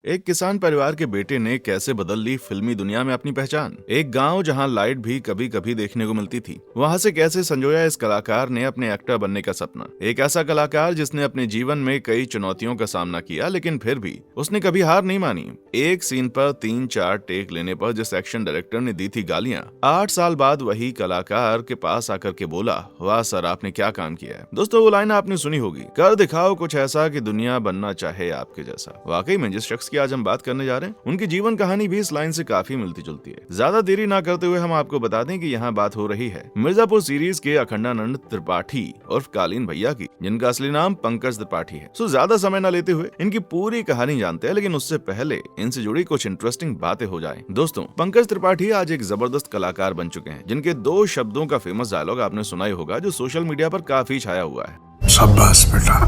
एक किसान परिवार के बेटे ने कैसे बदल ली फिल्मी दुनिया में अपनी पहचान। एक गांव जहां लाइट भी कभी कभी देखने को मिलती थी, वहां से कैसे संजोया इस कलाकार ने अपने एक्टर बनने का सपना। एक ऐसा कलाकार जिसने अपने जीवन में कई चुनौतियों का सामना किया, लेकिन फिर भी उसने कभी हार नहीं मानी। एक सीन पर 3-4 टेक लेने पर जिस एक्शन डायरेक्टर ने दी थी गालियां, 8 साल बाद वही कलाकार के पास आकर के बोला, वाह सर, आपने क्या काम किया है। दोस्तों, वो लाइन आपने सुनी होगी, कर दिखाओ कुछ ऐसा कि दुनिया बनना चाहे आपके जैसा। वाकई में जिस शख्स की आज हम बात करने जा रहे हैं, उनकी जीवन कहानी भी इस लाइन से काफी मिलती जुलती है। ज्यादा देरी ना करते हुए हम आपको बता दें कि यहाँ बात हो रही है मिर्जापुर सीरीज के अखंडानंद त्रिपाठी उर्फ कालीन भैया की, जिनका असली नाम पंकज त्रिपाठी है। सो ज्यादा समय न लेते हुए इनकी पूरी कहानी जानते हैं, लेकिन उससे पहले इनसे जुड़ी कुछ इंटरेस्टिंग बातें हो जाएं। दोस्तों, पंकज त्रिपाठी आज एक जबरदस्त कलाकार बन चुके हैं, जिनके 2 शब्दों का फेमस डायलॉग आपने सुना ही होगा, जो सोशल मीडिया पर काफी छाया हुआ है। शाबाश बेटा,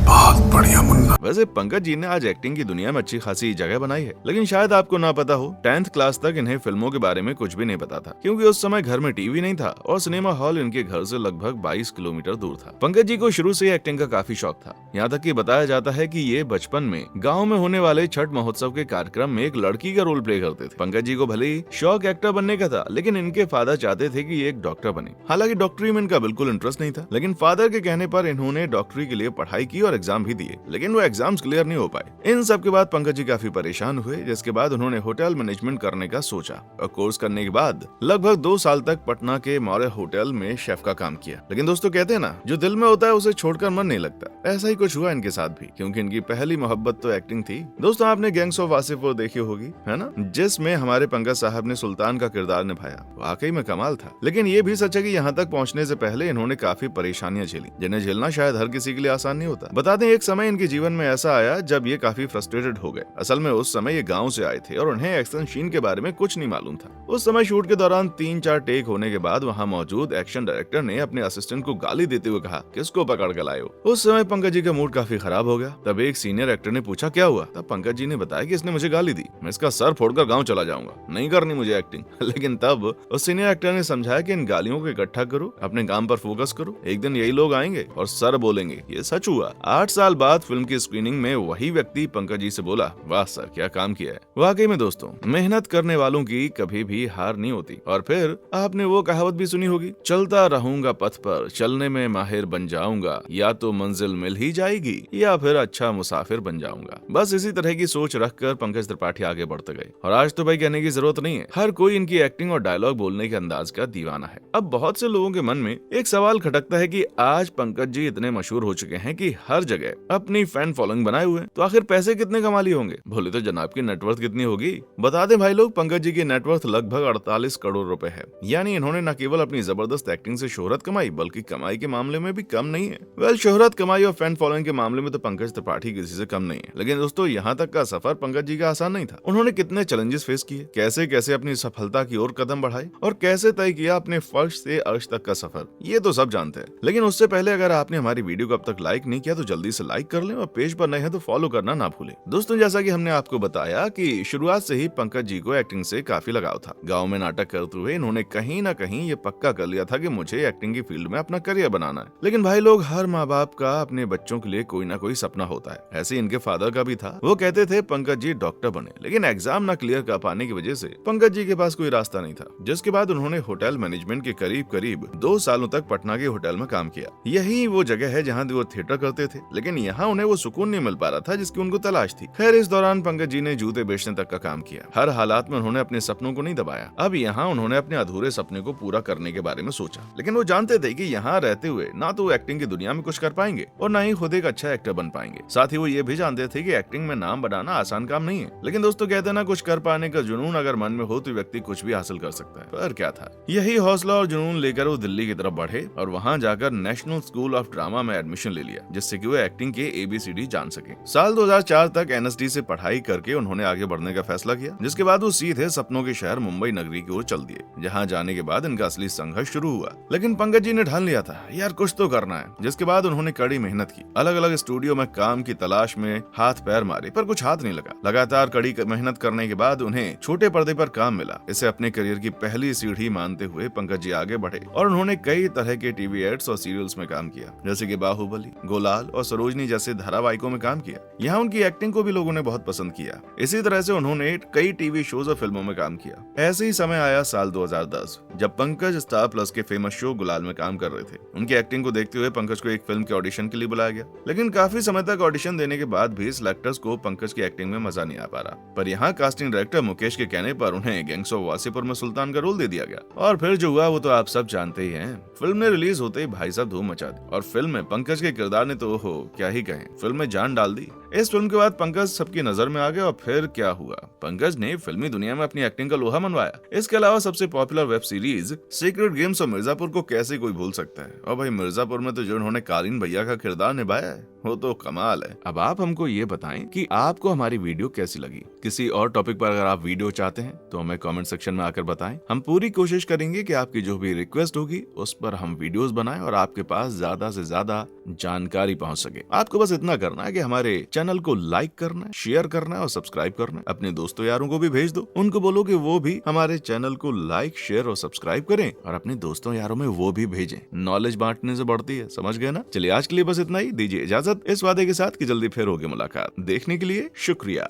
बहुत बढ़िया मुन्ना। वैसे पंकज जी ने आज एक्टिंग की दुनिया में अच्छी खासी जगह बनाई है, लेकिन शायद आपको ना पता हो, 10th क्लास तक इन्हें फिल्मों के बारे में कुछ भी नहीं पता था, क्योंकि उस समय घर में टीवी नहीं था और सिनेमा हॉल इनके घर से लगभग 22 किलोमीटर दूर था। पंकज जी को शुरू से ही एक्टिंग का काफी शौक था, यहाँ तक कि बताया जाता है कि ये बचपन में गाँव में होने वाले छठ महोत्सव के कार्यक्रम में एक लड़की का रोल प्ले करते थे। पंकज जी को भले ही शौक एक्टर बनने का था, लेकिन इनके फादर चाहते थे कि ये एक डॉक्टर बने। हालांकि डॉक्टरी में इनका बिल्कुल इंटरेस्ट नहीं था, लेकिन फादर के कहने पर इन्होंने डॉक्टरी के लिए पढ़ाई की और एग्जाम भी दिए, लेकिन वो एग्जाम्स क्लियर नहीं हो पाए। इन सब के बाद पंकज जी काफी परेशान हुए, जिसके बाद उन्होंने होटल मैनेजमेंट करने का सोचा और कोर्स करने के बाद लगभग 2 साल तक पटना के मौर्य होटल में शेफ का काम किया। लेकिन दोस्तों, कहते हैं ना, जो दिल में होता है उसे छोड़कर मन नहीं लगता। ऐसा ही कुछ हुआ इनके साथ भी, क्योंकि इनकी पहली मोहब्बत तो एक्टिंग थी। दोस्तों, आपने गैंग्स ऑफ वासेपुर देखी होगी, है ना, जिसमें हमारे पंकज साहब ने सुल्तान का किरदार निभाया। वाकई में कमाल था। लेकिन ये भी सच है कि यहाँ तक पहुँचने से पहले इन्होंने काफी परेशानियां झेली, जिन्हें झेलना शायद हर किसी के लिए आसान नहीं होता। बता दें, एक समय इनके जीवन में ऐसा आया जब ये काफी फ्रस्ट्रेटेड हो गए। असल में उस समय ये गांव से आए थे और उन्हें एक्शन सीन के बारे में कुछ नहीं मालूम था। उस समय शूट के दौरान 3-4 टेक होने के बाद वहां मौजूद एक्शन डायरेक्टर ने अपने असिस्टेंट को गाली देते हुए कहा, किसको पकड़ कर लाए हो। उस समय पंकज जी का मूड काफी खराब हो गया। तब एक सीनियर एक्टर ने पूछा, क्या हुआ। तब पंकज जी ने बताया कि इसने मुझे गाली दी, मैं इसका सर फोड़कर गाँव चला जाऊंगा, नहीं करनी मुझे एक्टिंग। लेकिन तब उस सीनियर एक्टर ने समझाया कि इन गालियों को इकट्ठा करो, अपने काम पर फोकस करो, एक दिन यही लोग आएंगे और सर बोलेंगे। ये सच हुआ। 8 साल बाद फिल्म की स्क्रीनिंग में वही व्यक्ति पंकज जी से बोला, वाह सर, क्या काम किया है। वाकई में दोस्तों, मेहनत करने वालों की कभी भी हार नहीं होती। और फिर आपने वो कहावत भी सुनी होगी, चलता रहूंगा पथ पर, चलने में माहिर बन जाऊंगा, या तो मंजिल मिल ही जाएगी या फिर अच्छा मुसाफिर बन जाऊंगा। बस इसी तरह की सोच रखकर पंकज त्रिपाठी आगे बढ़ते गए। और आज तो भाई कहने की जरूरत नहीं है, हर कोई इनकी एक्टिंग और डायलॉग बोलने के अंदाज का दीवाना है। अब बहुत से लोगों के मन में एक सवाल खटकता है कि आज पंकज जी इतने मशहूर हो चुके हैं कि हर जगह अपनी फैन फॉलोइंग बनाए हुए, तो आखिर पैसे कितने कमा लिए होंगे। बोले तो जनाब की नेटवर्थ कितनी होगी। बता दें भाई लोग, पंकज जी की नेटवर्थ लगभग 48 करोड़ रुपए है। यानी इन्होंने न केवल अपनी जबरदस्त एक्टिंग से शोहरत कमाई, बल्कि कमाई के मामले में भी कम नहीं है। वेल, शोहरत, कमाई और फैन फॉलोइंग के मामले में तो पंकज त्रिपाठी किसी से कम नहीं है। लेकिन दोस्तों, यहाँ तक का सफर पंकज जी का आसान नहीं था। उन्होंने कितने चैलेंजेस फेस किए, कैसे कैसे अपनी सफलता की ओर कदम बढ़ाए और कैसे तय किया अपने फर्श से अर्श तक का सफर, ये तो सब जानते हैं। लेकिन उससे पहले अगर आपने हमारी वीडियो को अब तक लाइक नहीं किया तो जल्दी से लाइक कर लें और पेज पर नए हैं तो फॉलो करना ना भूलें। दोस्तों, जैसा कि हमने आपको बताया कि शुरुआत से ही पंकज जी को एक्टिंग से काफी लगाव था। गांव में नाटक करते हुए इन्होंने कहीं ना कहीं ये पक्का कर लिया था कि मुझे एक्टिंग की फील्ड में अपना करियर बनाना है। लेकिन भाई लोग, हर माँ बाप का अपने बच्चों के लिए कोई ना कोई सपना होता है। ऐसे इनके फादर का भी था। वो कहते थे पंकज जी डॉक्टर बने, लेकिन एग्जाम ना क्लियर कर पाने की वजह से पंकज जी के पास कोई रास्ता नहीं था। जिसके बाद उन्होंने होटल मैनेजमेंट के करीब 2 सालों तक पटना के होटल में काम किया। यही वो जगह है जहाँ वो थिएटर करते थे, लेकिन यहाँ उन्हें वो सुकून नहीं मिल पा रहा था जिसकी उनको तलाश थी। खैर, इस दौरान पंकज जी ने जूते बेचने तक का काम किया। हर हालात में उन्होंने अपने सपनों को नहीं दबाया। अब यहाँ उन्होंने अपने अधूरे सपने को पूरा करने के बारे में सोचा, लेकिन वो जानते थे कि यहाँ रहते हुए ना तो वो एक्टिंग की दुनिया में कुछ कर पाएंगे और ना ही खुद एक अच्छा एक्टर बन पाएंगे। साथ ही वो ये भी जानते थे कि एक्टिंग में नाम बनाना आसान काम नहीं है। लेकिन दोस्तों, कहते हैं ना, कुछ कर पाने का जुनून अगर मन में हो तो व्यक्ति कुछ भी हासिल कर सकता है। पर क्या था, यही हौसला और जुनून लेकर वो दिल्ली की तरफ बढ़े और वहाँ जाकर नेशनल स्कूल ऑफ ड्रामा में एडमिशन ले लिया, जिससे कि वो एक्टिंग के ABCD जान सके। साल 2004 तक NSD से पढ़ाई करके उन्होंने आगे बढ़ने का फैसला किया, जिसके बाद वो सीधे सपनों के शहर मुंबई नगरी की ओर चल दिए, जहां जाने के बाद इनका असली संघर्ष शुरू हुआ। लेकिन पंकज जी ने ठान लिया था, यार कुछ तो करना है। जिसके बाद उन्होंने कड़ी मेहनत की, अलग अलग स्टूडियो में काम की तलाश में हाथ पैर मारे, पर कुछ हाथ नहीं लगा। लगातार कड़ी मेहनत करने के बाद उन्हें छोटे पर्दे पर काम मिला। इसे अपने करियर की पहली सीढ़ी मानते हुए पंकज जी आगे बढ़े और उन्होंने कई तरह के टीवी एड्स और सीरियल्स में काम किया, जैसे कि बाहुबली, गोलाल और सरोजनी जैसे धारावाहिकों में काम किया। यहाँ उनकी एक्टिंग को भी लोगों ने बहुत पसंद किया। इसी तरह से उन्होंने कई टीवी शोज और फिल्मों में काम किया। ऐसे ही समय आया साल 2010, जब पंकज स्टार प्लस के फेमस शो गुलाल में काम कर रहे थे। उनकी एक्टिंग को देखते हुए पंकज को एक फिल्म के ऑडिशन के लिए बुलाया गया, लेकिन काफी समय तक ऑडिशन देने के बाद भी सिलेक्टर्स को पंकज की एक्टिंग में मजा नहीं आ पा रहा। पर यहाँ कास्टिंग डायरेक्टर मुकेश के कहने पर उन्हें गैंग्स ऑफ वासेपुर में सुल्तान का रोल दे दिया गया, और फिर जो हुआ वो तो आप सब जानते ही हैं। फिल्म ने रिलीज होते ही भाई साहब धूम मचा दी, और फिल्म में पंकज के किरदार ने तो हो क्या ही कहें, फिल्म में जान डाल दी। इस फिल्म के बाद पंकज सबकी नजर में आ गए, और फिर क्या हुआ, पंकज ने फिल्मी दुनिया में अपनी एक्टिंग का लोहा मनवाया। इसके अलावा सबसे popular web series secret games और मिर्जापुर को कैसे कोई भूल सकता है, और भाई मिर्जापुर में तो जो उन्होंने कालीन भैया का किरदार निभाया है वो तो कमाल है। अब आप हमको ये बताएं कि आपको हमारी वीडियो कैसी लगी। किसी और टॉपिक पर अगर आप वीडियो चाहते हैं तो हमें कमेंट सेक्शन में आकर बताएं। हम पूरी कोशिश करेंगे कि आपकी जो भी रिक्वेस्ट होगी उस पर हम वीडियोस बनाएं और आपके पास ज्यादा से ज्यादा जानकारी पहुंच सके। आपको बस इतना करना है कि हमारे चैनल को लाइक करना है, शेयर करना है और सब्सक्राइब करना है। अपने दोस्तों यारों को भी भेज दो, उनको बोलो कि वो भी हमारे चैनल को लाइक, शेयर और सब्सक्राइब करें, और अपने दोस्तों यारों में वो भी भेजें। नॉलेज बांटने से बढ़ती है, समझ गए ना। चलिए आज के लिए बस इतना ही, दीजिए इजाजत इस वादे के साथ कि जल्दी फिर होगी मुलाकात। देखने के लिए शुक्रिया।